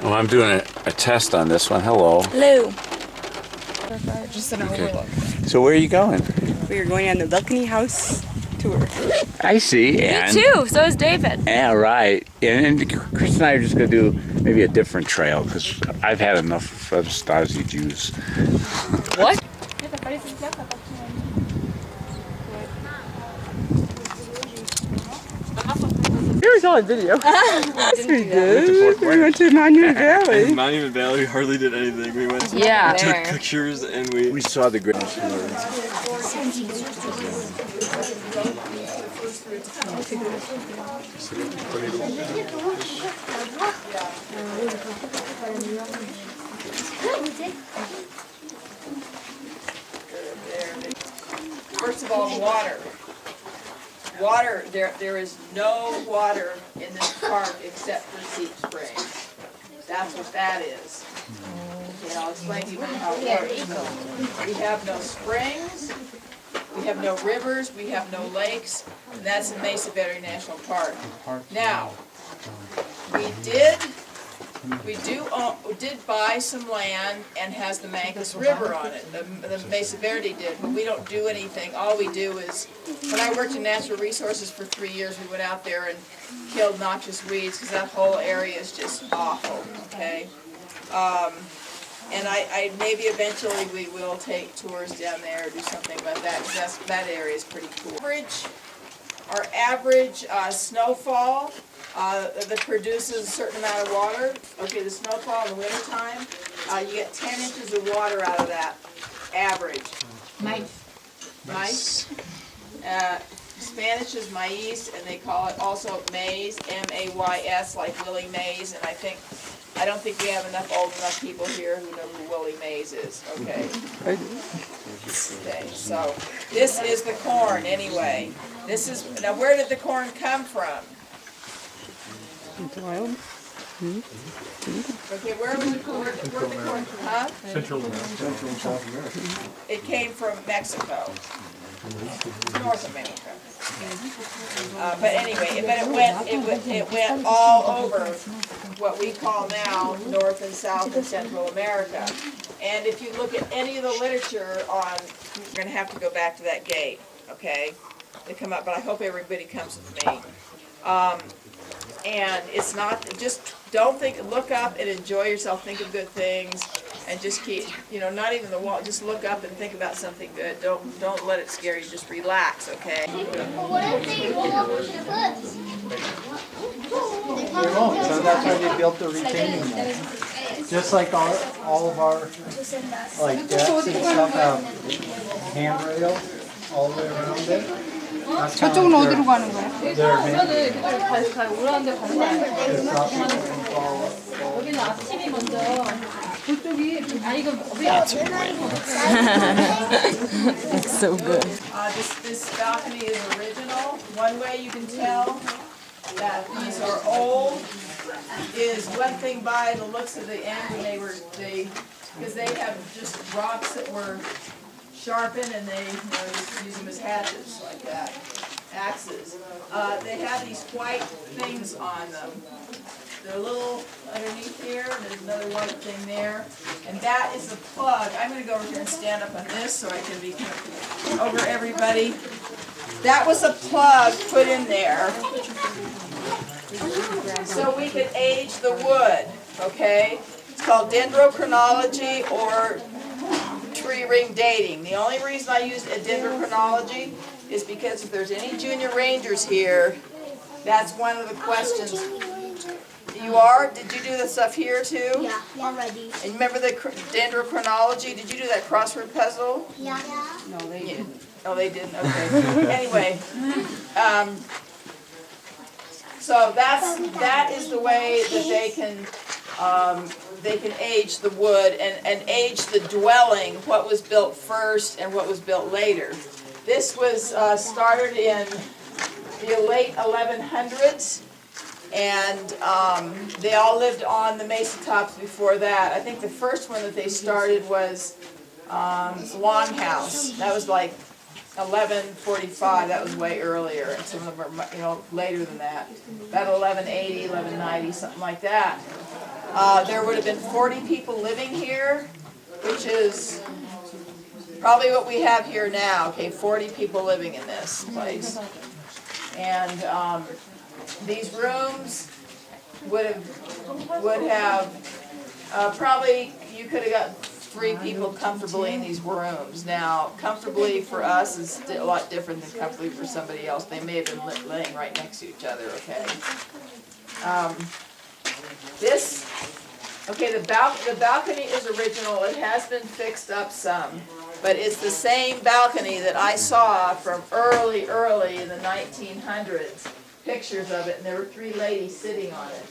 Well, I'm doing a test on this one. Hello. Hello. Just an overlook. So where are you going? We are going on the balcony house tour. I see. Me too. So is David. Yeah, right. And Chris and I are just going to do maybe a different trail because I've had enough of Stasi Jews. What? It was all a video. Didn't do that. We went to Monument Valley. In Monument Valley, we hardly did anything. We went, Yeah. took pictures, and We saw the great. First of all, water. Water, there is no water in this park except for Seep Springs. That's what that is. Okay, I'll explain to you how it works. We have no springs, we have no rivers, we have no lakes, and that's in Mesa Verde National Park. Now, we did buy some land and has the Mancos River on it. The Mesa Verde did, but we don't do anything. All we do is, when I worked in natural resources for 3 years, we went out there and killed noxious weeds because that whole area is just awful, okay? And I maybe eventually we will take tours down there or do something about that because that area is pretty cool. Our average snowfall that produces a certain amount of water. Okay, the snowfall in the wintertime, you get 10 inches of water out of that, average. Mice. Spanish is maíz, and they call it also maize, M-A-Y-S, like Willie Mays, and I don't think we have old enough people here who know who Willie Mays is, okay? Okay, so this is the corn anyway. Now where did the corn come from? Wild. Okay, where the corn from, huh? Central America. It came from Mexico, North America. But anyway, it went all over what we call now North and South and Central America. And if you look at any of the literature on, you're going to have to go back to that gate, okay? They come up, but I hope everybody comes with me. And it's not, just don't think, look up and enjoy yourself, think of good things, and just keep, not even the wall, just look up and think about something good. Don't let it scare you, just relax, okay? What if they roll up the cliffs? They won't, so that's why they built the retaining wall. Just like all of our, like decks and stuff have handrails all the way around it. 저쪽은 어디로 가는 거야? 여기는 앞집이 먼저. 저쪽이 It's so good. This balcony is original. One way you can tell that these are old is one thing by the looks of the end when because they have just rocks that were sharpened and they just use them as hatchets like that, axes. They have these white things on them. They're a little underneath here, and there's another white thing there. And that is the plug. I'm going to go over here and stand up on this so I can be over everybody. That was a plug put in there so we could age the wood, okay? It's called dendrochronology or tree ring dating. The only reason I use a dendrochronology is because if there's any junior rangers here, that's one of the questions. You are? Did you do the stuff here too? Yeah, already. And remember the dendrochronology? Did you do that crossword puzzle? Yeah. No, they didn't. Oh, they didn't? Okay. Anyway, so that is the way that they can age the wood and age the dwelling, what was built first and what was built later. This was started in the late 1100s, and they all lived on the mesa tops before that. I think the first one that they started was Longhouse. That was like 1145, that was way earlier, and some of them are later than that. About 1180, 1190, something like that. There would have been 40 people living here, which is probably what we have here now, okay, 40 people living in this place. And these rooms would have probably, you could have got 3 people comfortably in these rooms. Now, comfortably for us is a lot different than comfortably for somebody else. They may have been laying right next to each other, okay? The balcony is original. It has been fixed up some, but it's the same balcony that I saw from early in the 1900s. Pictures of it, and there were 3 ladies sitting on it.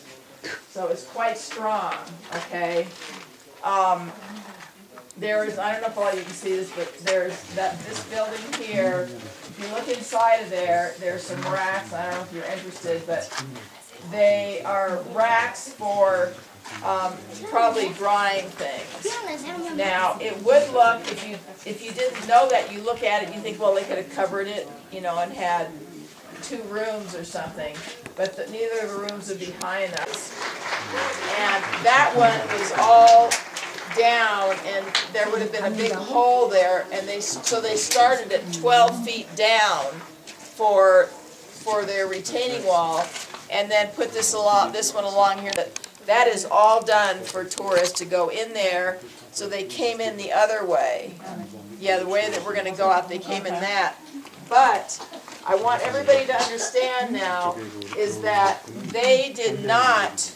So it's quite strong, okay? There's, I don't know if all you can see this, but there's this building here. If you look inside of there, there's some racks. I don't know if you're interested, but they are racks for probably drying things. Now, it would look, if you didn't know that, you look at it, you think, well, they could have covered it, you know, and had 2 rooms or something, but neither of the rooms would be high enough. And that one was all down, and there would have been a big hole there, and so they started at 12 feet down for their retaining wall, and then put this one along here. That is all done for tourists to go in there, so they came in the other way. Yeah, the way that we're gonna go out, they came in that. But I want everybody to understand now is that they did not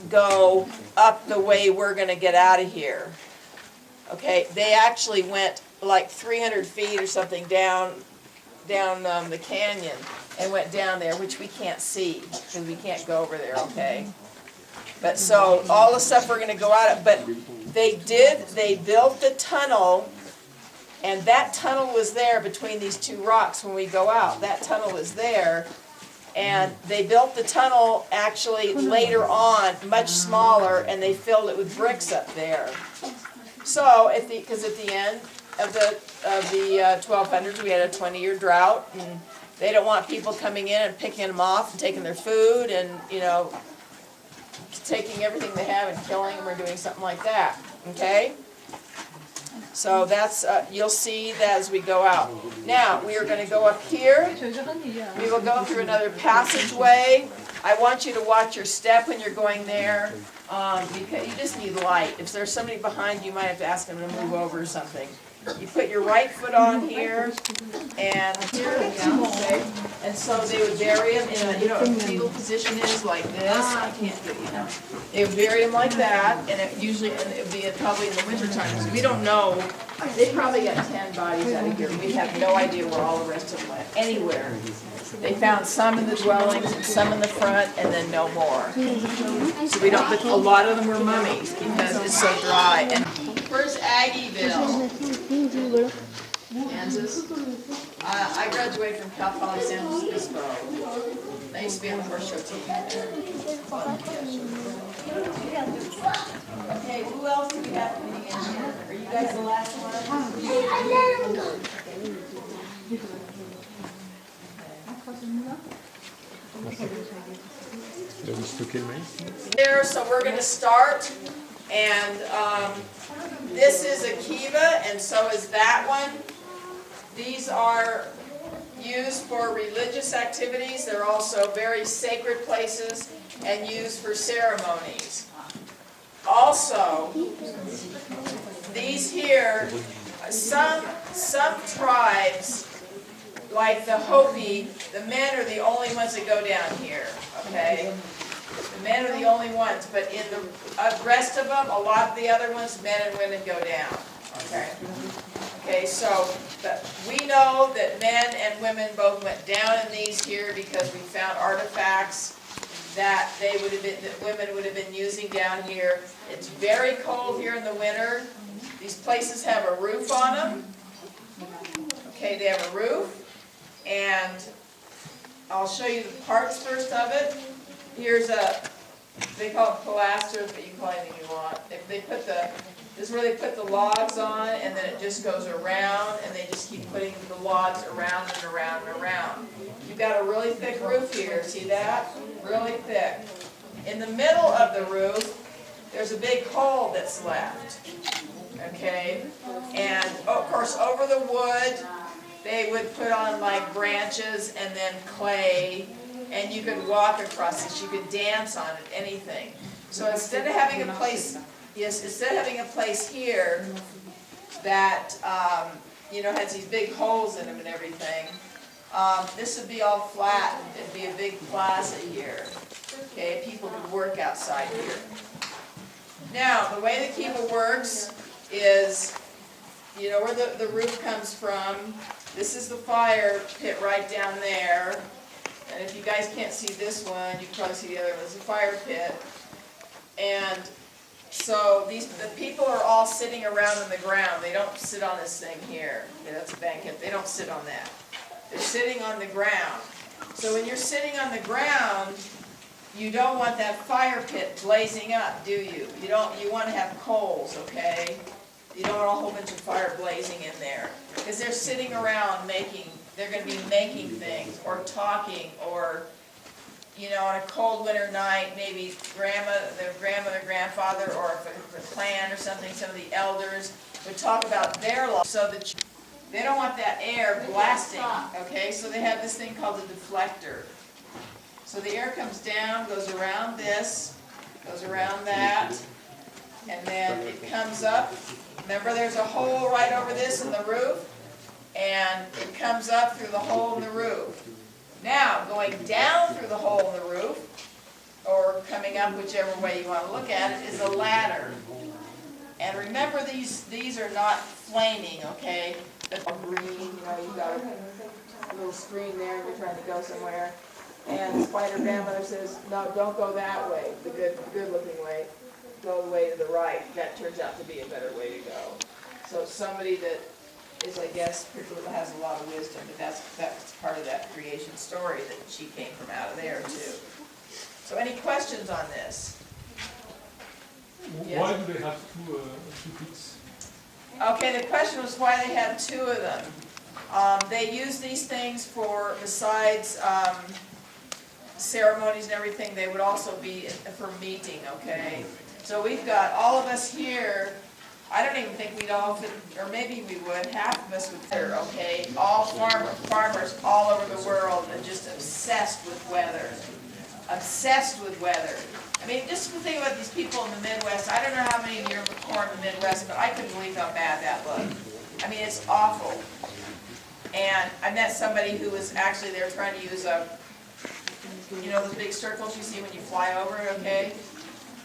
go up the way we're gonna get out of here. Okay, they actually went like 300 feet or something down the canyon and went down there, which we can't see because we can't go over there, okay? But so all the stuff we're gonna go out of, but they built the tunnel, and that tunnel was there between these 2 rocks when we go out. That tunnel is there. And they built the tunnel actually later on, much smaller, and they filled it with bricks up there. So, because at the end of the 1200s, we had a 20-year drought, and they don't want people coming in and picking them off and taking their food and, you know, taking everything they have and killing them or doing something like that, okay? So that's, you'll see that as we go out. Now, we are going to go up here. We will go through another passageway. I want you to watch your step when you're going there, because you just need light. If there's somebody behind you, you might have to ask them to move over or something. You put your right foot on here, and here, okay? And so they would bury them in a, you know, a fetal position is like this. I can't do it, you know. They would bury them like that, and it would be probably in the winter time. So we don't know. They probably got 10 bodies out of here. We have no idea where all the rest of them went. Anywhere. They found some in the dwellings and some in the front, and then no more. So we don't. But a lot of them were mummies because it's so dry. And where's Aggieville? Kansas. I graduated from Cal Poly San Francisco. I used to be on the horse show team there. Okay, who else do we have coming in here? Are you guys the last one? There, so we're going to start, and this is a kiva, and so is that one. These are used for religious activities. They're also very sacred places and used for ceremonies. Also, these here, some tribes, like the Hopi, the men are the only ones that go down here, okay? The men are the only ones, but in the rest of them, a lot of the other ones, men and women go down, okay? Okay, so we know that men and women both went down in these here because we found artifacts that women would have been using down here. It's very cold here in the winter. These places have a roof on them. Okay, they have a roof. And I'll show you the parts first of it. Here's they call it pilasters, but you can call it anything you want. This is where they put the logs on, and then it just goes around, and they just keep putting the logs around and around and around. You've got a really thick roof here, see that? Really thick. In the middle of the roof, there's a big hole that's left, okay? And of course, over the wood, they would put on like branches and then clay, and you could walk across this, you could dance on it, anything. So instead of having a place, instead of having a place here that, you know, has these big holes in them and everything, this would be all flat. It'd be a big plaza here. Okay, people could work outside here. Now, the way the kiva works is, you know where the roof comes from. This is the fire pit right down there. And if you guys can't see this one, you can probably see the other one. It's a fire pit. And so the people are all sitting around on the ground. They don't sit on this thing here. Okay, that's a banquet. They don't sit on that. They're sitting on the ground. So when you're sitting on the ground, you don't want that fire pit blazing up, do you? You want to have coals, okay? You don't want a whole bunch of fire blazing in there. Because they're sitting around they're going to be making things, or talking, or, you know, on a cold winter night, maybe their grandmother, grandfather, or if a clan or something, some of the elders would talk about their life. So that they don't want that air blasting, okay? So they have this thing called a deflector. So the air comes down, goes around this, goes around that, and then it comes up. Remember, there's a hole right over this in the roof, and it comes up through the hole in the roof. Now, going down through the hole in the roof, or coming up whichever way you want to look at it, is a ladder. And remember, these are not flaming, okay? They're green, you know, you've got a little screen there, and you're trying to go somewhere. And Spider Grandmother says, no, don't go that way, the good-looking way. Go the way to the right. That turns out to be a better way to go. So somebody that is, I guess, has a lot of wisdom, but that's part of that creation story that she came from out of there too. So any questions on this? Yes? Why do they have two pits? Okay, the question was why they have two of them. They use these things for, besides ceremonies and everything, they would also be for meeting, okay? So we've got all of us here, I don't even think we'd all fit, or maybe we would, half of us would fit, okay? All farmers all over the world and just obsessed with weather. Obsessed with weather. I mean, just think about these people in the Midwest. I don't know how many of you are born in the Midwest, but I couldn't believe how bad that looked. I mean, it's awful. And I met somebody who was actually there trying to use you know those big circles you see when you fly over it, okay?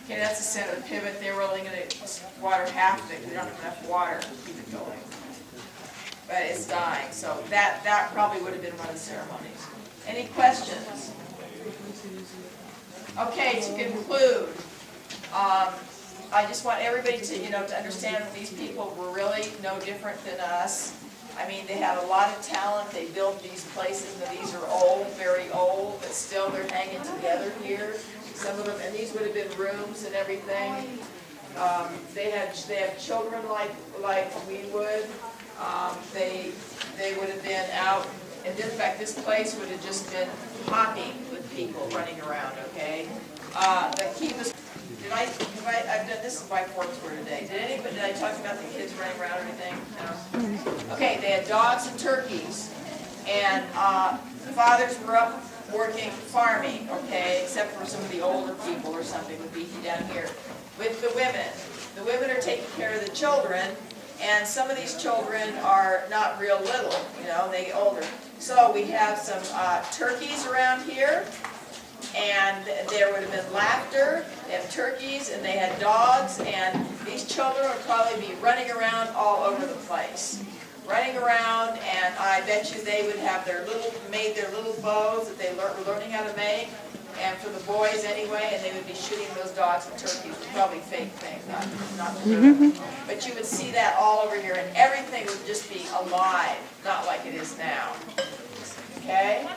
Okay, that's the center pivot. They were only going to water half of it. We don't have enough water to keep it going. But it's dying, so that probably would have been one of the ceremonies. Any questions? Okay, to conclude, I just want everybody to, you know, to understand that these people were really no different than us. I mean, they had a lot of talent. They built these places, and these are old, very old, but still they're hanging together here. Some of them, and these would have been rooms and everything. They have children like we would. They would have been out, and in fact, this place would have just been hopping with people running around. Okay, the key was. I've done this by fourth tour today. Did I talk about the kids running around or anything? No. Okay, they had dogs and turkeys, and the fathers were up working farming, okay, except for some of the older people or something would be down here with the women. The women are taking care of the children, and some of these children are not real little, you know, they get older. So we have some turkeys around here, and there would have been laughter. They have turkeys, and they had dogs, and these children would probably be running around all over the place. Running around, and I bet you they would have made their little bows that they were learning how to make, and for the boys anyway, and they would be shooting those dogs and turkeys. Probably fake things, not the real. But you would see that all over here, and everything would just be alive, not like it is now. Okay?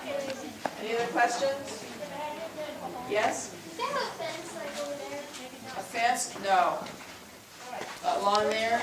Any other questions? Yes? Is there a fence like over there? A fence? No. Along there?